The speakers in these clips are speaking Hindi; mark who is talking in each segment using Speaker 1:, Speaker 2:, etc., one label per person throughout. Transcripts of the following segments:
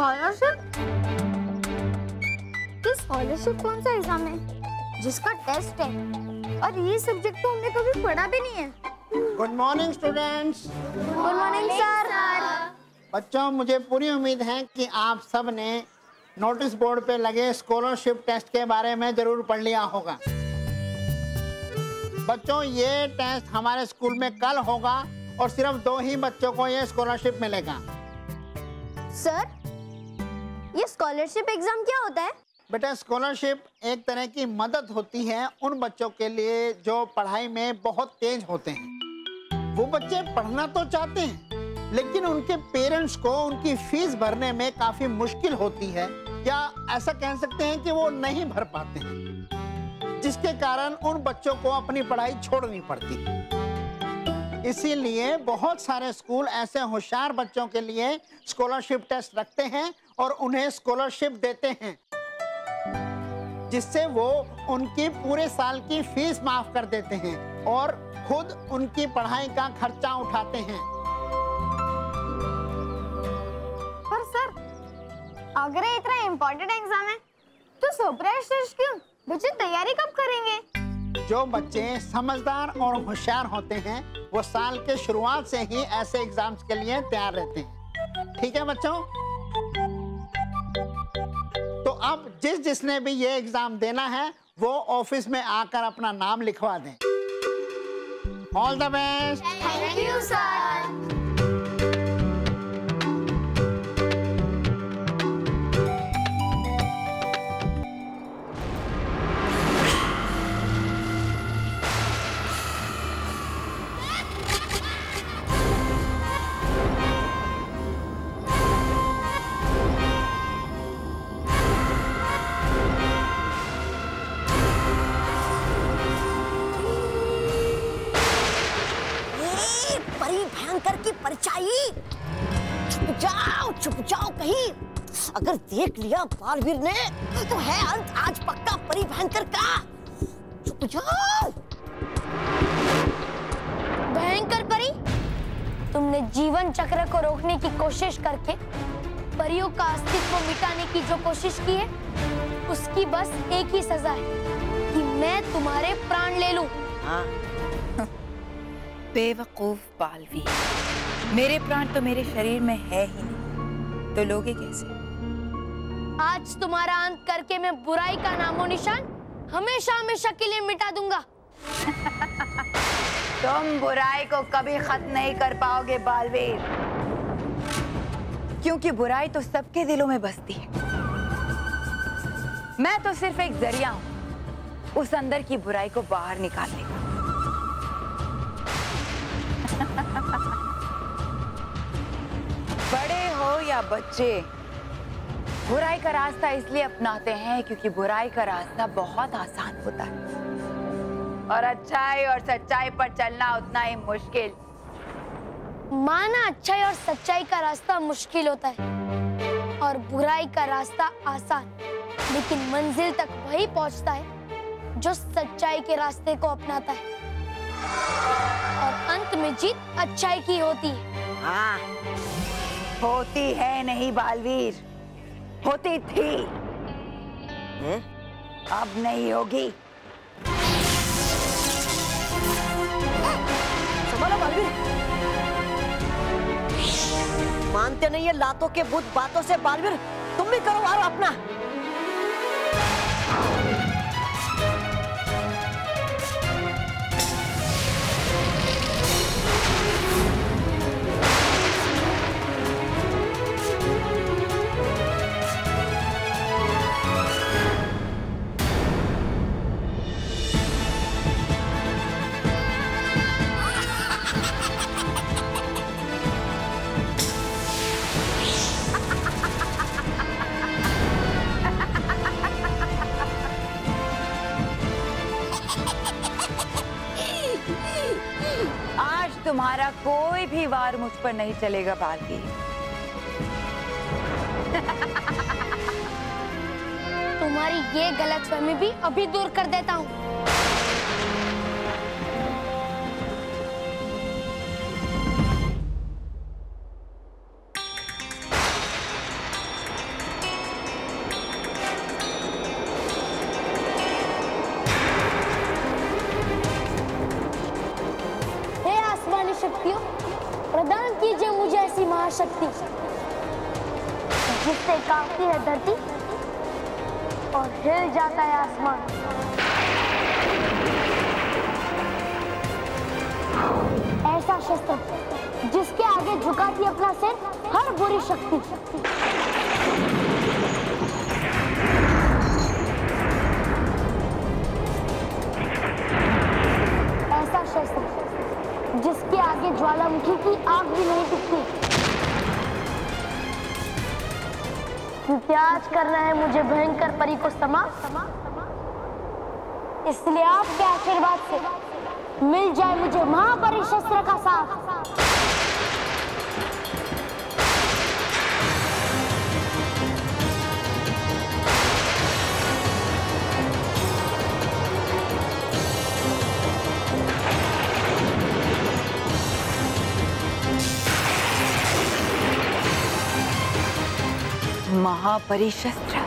Speaker 1: स्कॉलरशिप? ये स्कॉलरशिप कौन सा एग्जाम है जिसका टेस्ट है और ये सब्जेक्ट तो हमने कभी पढ़ा भी नहीं है।
Speaker 2: Good morning students.
Speaker 1: Good morning sir.
Speaker 2: बच्चों, मुझे पूरी उम्मीद है कि आप सब ने नोटिस बोर्ड पे लगे स्कॉलरशिप टेस्ट के बारे में जरूर पढ़ लिया होगा। बच्चों, ये टेस्ट हमारे स्कूल में कल होगा और सिर्फ 2 ही बच्चों को ये स्कॉलरशिप मिलेगा।
Speaker 1: सर, ये स्कॉलरशिप एग्जाम क्या होता है?
Speaker 2: बेटा, स्कॉलरशिप एक तरह की मदद होती है उन बच्चों के लिए जो पढ़ाई में बहुत तेज होते हैं। वो बच्चे पढ़ना तो चाहते हैं लेकिन उनके पेरेंट्स को उनकी फीस भरने में काफी मुश्किल होती है, या ऐसा कह सकते हैं कि वो नहीं भर पाते हैं, जिसके कारण उन बच्चों को अपनी पढ़ाई छोड़नी पड़ती। इसीलिए बहुत सारे स्कूल ऐसे होशियार बच्चों के लिए स्कॉलरशिप टेस्ट रखते हैं और उन्हें स्कॉलरशिप देते हैं, जिससे वो उनकी पूरे साल की फीस माफ कर देते हैं और खुद उनकी पढ़ाई का खर्चा उठाते हैं।
Speaker 1: पर सर, अगर ये इतना इम्पोर्टेंट एग्जाम है तो सरप्राइज टेस्ट क्यों? बच्चे तैयारी कब करेंगे?
Speaker 2: जो बच्चे समझदार और होशियार होते हैं वो साल के शुरुआत से ही ऐसे एग्जाम्स के लिए तैयार रहते हैं। ठीक है बच्चों? तो अब जिसने भी ये एग्जाम देना है वो ऑफिस में आकर अपना नाम लिखवा दें। All the best.
Speaker 1: Thank you sir.
Speaker 3: छुप जाओ कहीं। अगर देख लिया बालवीर ने तो है अंत आज पक्का परी भयंकर का। छुप जाओ।
Speaker 1: भयंकर परी, तुमने जीवन चक्र को रोकने की कोशिश करके परियों का अस्तित्व मिटाने की जो कोशिश की है उसकी बस एक ही सजा है कि मैं तुम्हारे प्राण ले लूं।
Speaker 3: हाँ।
Speaker 4: बेवकूफ बालवीर, मेरे प्राण तो मेरे शरीर में है ही नहीं, तो लोगे कैसे?
Speaker 1: आज तुम्हारा अंत करके मैं बुराई का नामो निशान हमेशा हमेशा के लिए मिटा दूंगा।
Speaker 4: तुम बुराई को कभी खत्म नहीं कर पाओगे बालवीर, क्योंकि बुराई तो सबके दिलों में बसती है। मैं तो सिर्फ एक जरिया हूं उस अंदर की बुराई को बाहर निकालने का। बड़े हो या बच्चे, बुराई का रास्ता इसलिए अपनाते हैं क्योंकि बुराई का रास्ता बहुत आसान होता है और अच्छाई और सच्चाई पर चलना उतना ही मुश्किल।
Speaker 1: माना अच्छाई और सच्चाई का रास्ता मुश्किल होता है और बुराई का रास्ता आसान, लेकिन मंजिल तक वही पहुंचता है जो सच्चाई के रास्ते को अपनाता है और अंत में जीत अच्छाई की होती है।
Speaker 4: हाँ, होती है नहीं बालवीर, होती थी। अब नहीं होगी।
Speaker 3: संभालो बालवीर। मानते नहीं ये लातों के भूत बातों से बालवीर, तुम भी करो वारो अपना।
Speaker 4: तुम्हारा कोई भी वार मुझ पर नहीं चलेगा बालवीर।
Speaker 1: तुम्हारी ये गलतफहमी भी अभी दूर कर देता हूँ। ऐसी महाशक्ति जिससे कांपती है धरती और हिल जाता है आसमान। ऐसा शस्त्र जिसके आगे झुकाती अपना सिर हर बुरी शक्ति। ऐसा शस्त्र जिसके आगे ज्वालामुखी की आग भी नहीं टिकती। क्योंकि आज करना है मुझे भयंकर परी को समाप्त, इसलिए आपके आशीर्वाद से मिल जाए मुझे महापरी शस्त्र का साथ।
Speaker 4: महापरिशस्त्र।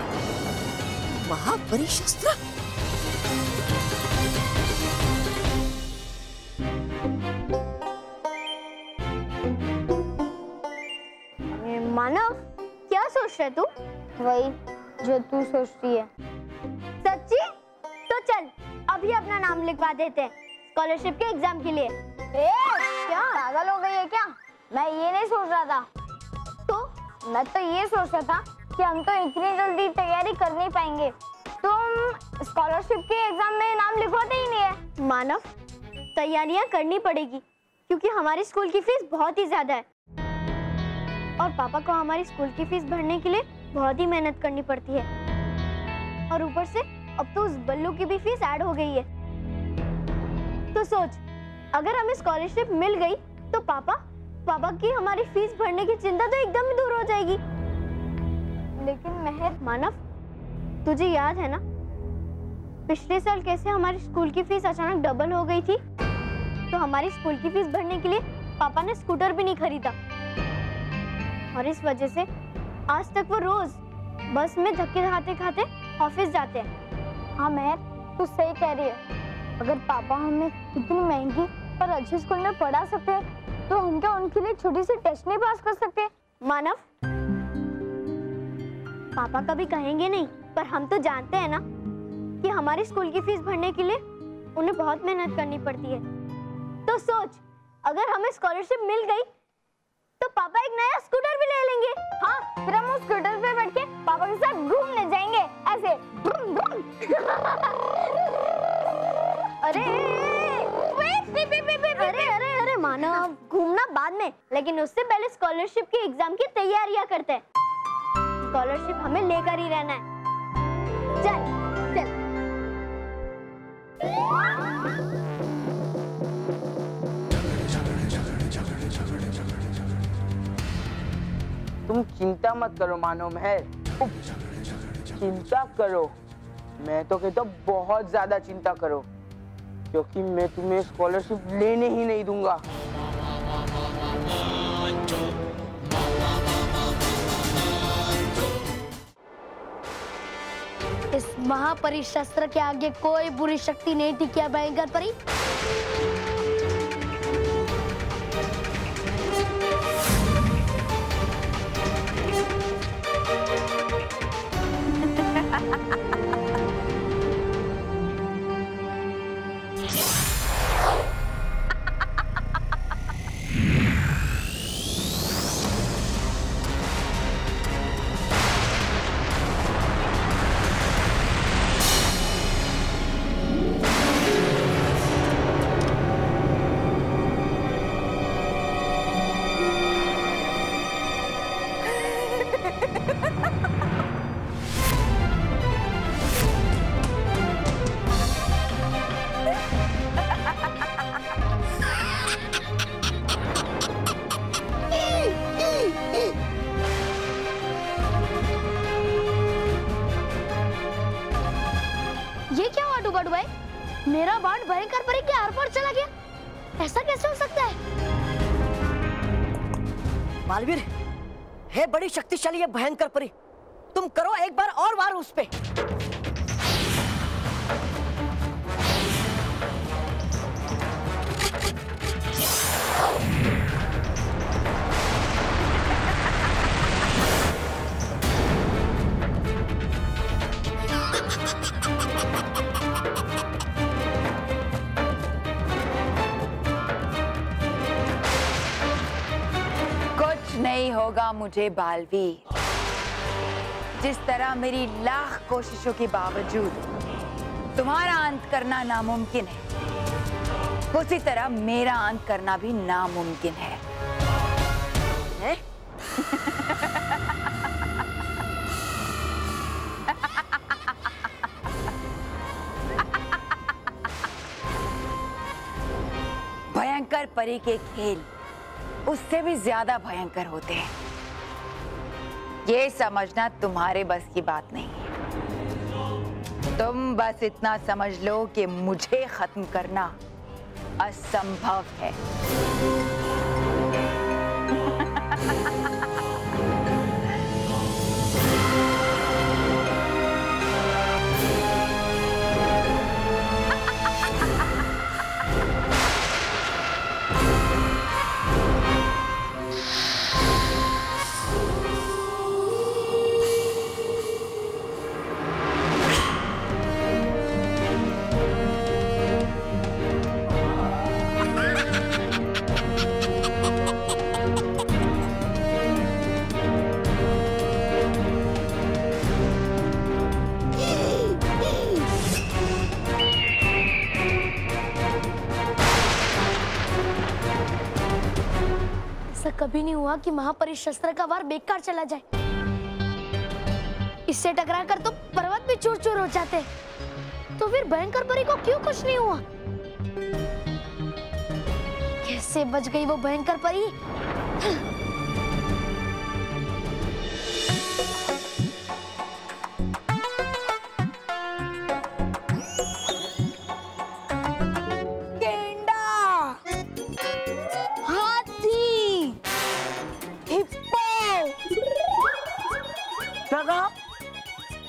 Speaker 3: महापरिशस्त्र?
Speaker 1: मानव, क्या सोच रहे तू? वही जो तू सोचती है। सच्ची? तो चल अभी अपना नाम लिखवा देते हैं स्कॉलरशिप के एग्जाम के लिए। क्या पागल हो गई है क्या? मैं ये नहीं सोच रहा था। तो मैं तो ये सोच रहा था कि हम तो इतनी जल्दी तैयारी कर नहीं पाएंगे, तो हम स्कॉलरशिप के एग्जाम में नाम लिखवाते ही नहीं है। मानव, तैयारियां करनी पड़ेगी क्योंकि हमारी स्कूल की फीस बहुत ही ज्यादा है और पापा को हमारी स्कूल की फीस भरने के लिए बहुत ही मेहनत करनी पड़ती है। और ऊपर से अब तो उस बल्लू की भी फीस ऐड हो गई है। तो सोच, अगर हमें स्कॉलरशिप मिल गई तो पापा की हमारी फीस भरने की चिंता तो एकदम ही दूर हो जाएगी। लेकिन मेहर, मानव, तुझे याद है ना पिछले साल कैसे हमारी स्कूल की फीस अचानक डबल हो गई थी? तो हमारी स्कूल की फीस भरने के लिए पापा ने स्कूटर भी नहीं खरीदा और इस वजह से आज तक वो रोज बस में धक्के खाते खाते ऑफिस जाते हैं। हाँ मेहर, तू सही कह रही है। अगर पापा हमें इतनी महंगी और अच्छी स्कूल में पढ़ा सकते हैं तो हम क्या उनके लिए छोटी सी टेस्ट नहीं पास कर सकते? मानव, पापा कभी कहेंगे नहीं, पर हम तो जानते हैं ना कि हमारी स्कूल की फीस भरने के लिए उन्हें बहुत मेहनत करनी पड़ती है। तो सोच, अगर हमें स्कॉलरशिप मिल गई तो पापा एक नया स्कूटर भी ले लेंगे। हाँ, फिर हम उस स्कूटर पे बैठ के पापा के साथ घूमने जाएंगे, ऐसे घूम घूम। अरे मानव, घूमना बाद में, लेकिन उससे पहले स्कॉलरशिप के एग्जाम की तैयारियां करते हैं। स्कॉलरशिप हमें लेकर ही रहना है। चल चल।
Speaker 5: तुम चिंता मत करो मानो महर, चिंता करो, मैं तो कहता हूँ बहुत ज्यादा चिंता करो, क्योंकि मैं तुम्हें स्कॉलरशिप लेने ही नहीं दूंगा।
Speaker 1: इस महापरी शस्त्र के आगे कोई बुरी शक्ति नहीं टिकी है भयंकर परी। ये क्या हुआ डुबा डुबाई? मेरा बाण भयंकर परी के आर पार चला गया। ऐसा कैसे हो सकता है?
Speaker 3: बालवीर, हे बड़ी शक्तिशाली है भयंकर परी, तुम करो एक बार और वार उस पे।
Speaker 4: नहीं होगा मुझे बालवीर। जिस तरह मेरी लाख कोशिशों के बावजूद तुम्हारा अंत करना नामुमकिन है, उसी तरह मेरा अंत करना भी नामुमकिन है। भयंकर परी के खेल उससे भी ज्यादा भयंकर होते हैं। ये समझना तुम्हारे बस की बात नहीं है। तुम बस इतना समझ लो कि मुझे खत्म करना असंभव है।
Speaker 1: कभी नहीं हुआ कि महापरी शस्त्र का वार बेकार चला जाए। इससे टकरा कर तो पर्वत भी चूर चूर हो जाते। तो फिर भयंकर परी को क्यों कुछ नहीं हुआ? कैसे बच गई वो भयंकर परी?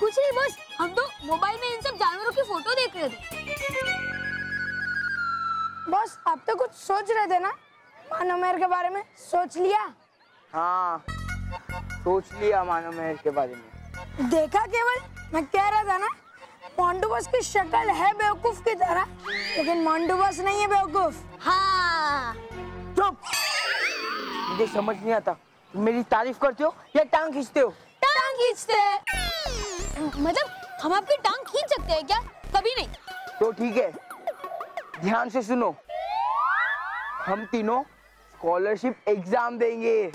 Speaker 1: कुछ नहीं, बस हम तो मोबाइल में इन सब जानवरों की फोटो देख रहे थे।
Speaker 6: बॉस, आप तो कुछ सोच रहे थे ना मानव मेहर के बारे में? सोच लिया?
Speaker 5: हाँ, सोच लिया मानव मेहर के बारे में।
Speaker 6: देखा केवल, मैं कह रहा था ना, मोंटू बॉस की शक्ल है बेवकूफ की तरह, लेकिन मोंटू बॉस नहीं है बेवकूफ।
Speaker 3: हाँ,
Speaker 5: चुप! मुझे समझ नहीं आता, तुम मेरी तारीफ करते हो या टांग खींचते हो?
Speaker 1: टांग खींचते हैं। मतलब हम आपकी टांग खींच सकते हैं क्या? कभी नहीं।
Speaker 5: तो ठीक है, ध्यान से सुनो। हम तीनों स्कॉलरशिप एग्जाम देंगे।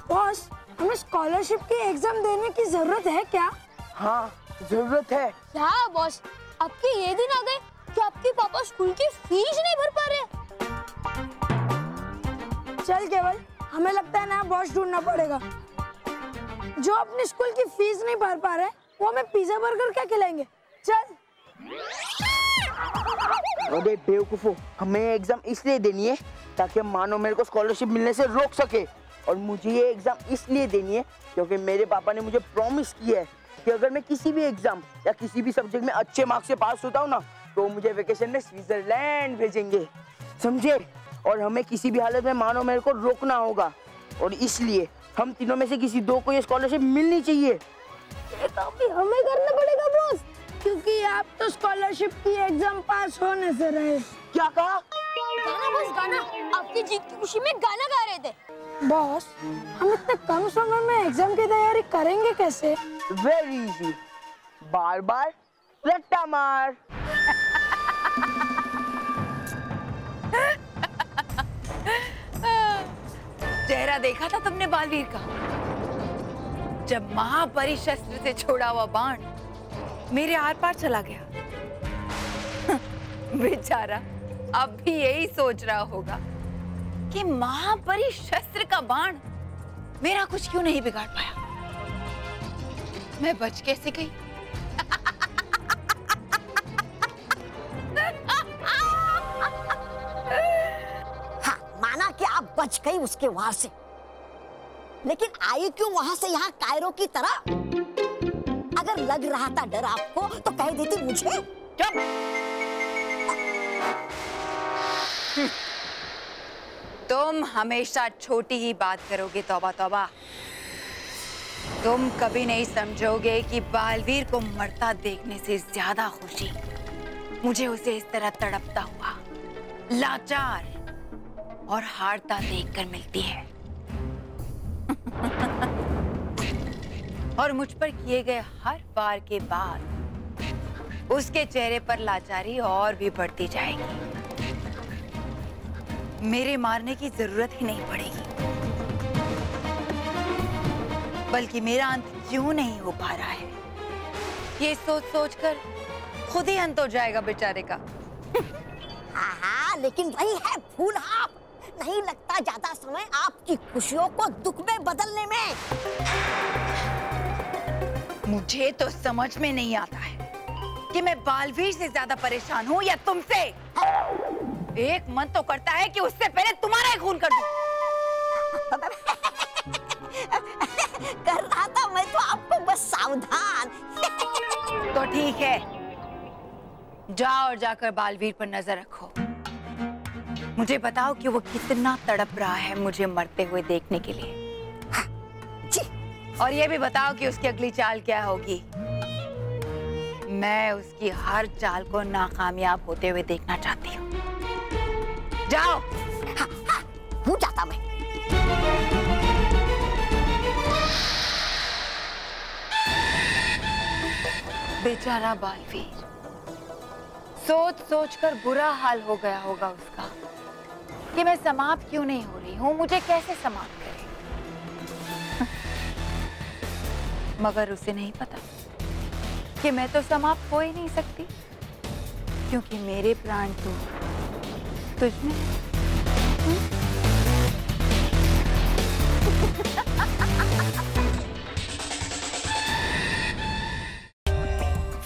Speaker 6: बॉस, हमें स्कॉलरशिप की एग्जाम देने की जरूरत है क्या?
Speaker 5: हाँ, जरूरत है।
Speaker 1: क्या बॉस, आपके ये दिन आ गए कि आपके पापा स्कूल की फीस नहीं भर पा रहे?
Speaker 6: चल केवल, हमें लगता है ना बॉस ढूंढना पड़ेगा। जो अपने स्कूल की फीस नहीं भर पा रहे, वो हमें पिज्जा बर्गर क्या खिलाएंगे? चल।
Speaker 5: अरे बेवकूफो, हमें एग्जाम इसलिए देनी है ताकि मानो मेरे को स्कॉलरशिप मिलने से रोक सके। और मुझे ये एग्जाम इसलिए देनी है क्योंकि मेरे पापा ने मुझे प्रॉमिस किया है कि अगर मैं किसी भी एग्जाम या किसी भी सब्जेक्ट में अच्छे मार्क्स से पास होता हूँ ना, तो मुझे वेकेशन में स्विट्जरलैंड भेजेंगे, समझे? और हमें किसी भी हालत में मानो मेरे को रोकना होगा, और इसलिए हम तीनों में से किसी दो को ये स्कॉलरशिप मिलनी चाहिए।
Speaker 6: ये काम भी हमें करना पड़ेगा बॉस, क्योंकि आप तो स्कॉलरशिप की एग्जाम पास होने से रहे।
Speaker 5: क्या कहा?
Speaker 1: गाना बॉस, गाना। आपकी जीत की खुशी में गाना गा रहे थे।
Speaker 6: बॉस, हम इतने कम समय में एग्जाम की तैयारी करेंगे कैसे?
Speaker 5: वेरी इजी, बार बार रट्टा मार।
Speaker 4: चेहरा देखा था तुमने बालवीर का? जब महापरी शस्त्र से छोड़ा हुआ बाण मेरे आर पार चला गया। बेचारा अब भी यही सोच रहा होगा कि महापरी शस्त्र का बाण मेरा कुछ क्यों नहीं बिगाड़ पाया। मैं बच कैसे गई?
Speaker 3: हाँ, माना कि आप बच गई उसके वार से, लेकिन आई क्यों वहां से यहाँ कायरों की तरह? अगर लग रहा था डर आपको तो कह देती मुझे।
Speaker 4: चुप! तुम हमेशा छोटी ही बात करोगे तौबा तौबा। तुम कभी नहीं समझोगे कि बालवीर को मरता देखने से ज्यादा खुशी मुझे उसे इस तरह तड़पता हुआ, लाचार और हारता देखकर मिलती है। और मुझ पर किए गए हर वार के बाद उसके चेहरे पर लाचारी और भी बढ़ती जाएगी। मेरे मारने की जरूरत ही नहीं पड़ेगी, बल्कि मेरा अंत क्यों नहीं हो पा रहा है, ये सोच सोचकर खुद ही अंत हो जाएगा बेचारे का।
Speaker 3: हाँ, लेकिन वही है फूल आप, नहीं लगता ज्यादा समय आपकी खुशियों को दुख में बदलने में।
Speaker 4: मुझे तो समझ में नहीं आता है कि मैं बालवीर से ज्यादा परेशान हूँ या तुमसे। एक मन तो करता है कि उससे पहले तुम्हारा ही खून कर दूं।
Speaker 3: कर रहा था मैं तो आपको बस सावधान।
Speaker 4: तो ठीक है, जाओ और जाकर बालवीर पर नजर रखो। मुझे बताओ कि वो कितना तड़प रहा है मुझे मरते हुए देखने के लिए।
Speaker 3: जी।
Speaker 4: और ये भी बताओ कि उसकी अगली चाल क्या होगी। मैं उसकी हर चाल को नाकामयाब होते हुए देखना चाहती हूँ। जाओ।
Speaker 3: हूँ जाता मैं।
Speaker 4: बेचारा बालवीर, सोच सोच कर बुरा हाल हो गया होगा उसका कि मैं समाप्त क्यों नहीं हो रही हूँ, मुझे कैसे समाप्त करे। मगर उसे नहीं पता कि मैं तो समाप्त हो ही नहीं सकती, क्योंकि मेरे प्राण तो तुझमें।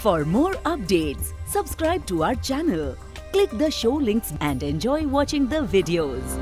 Speaker 7: For more updates, subscribe to our channel, click the show links and enjoy watching the videos.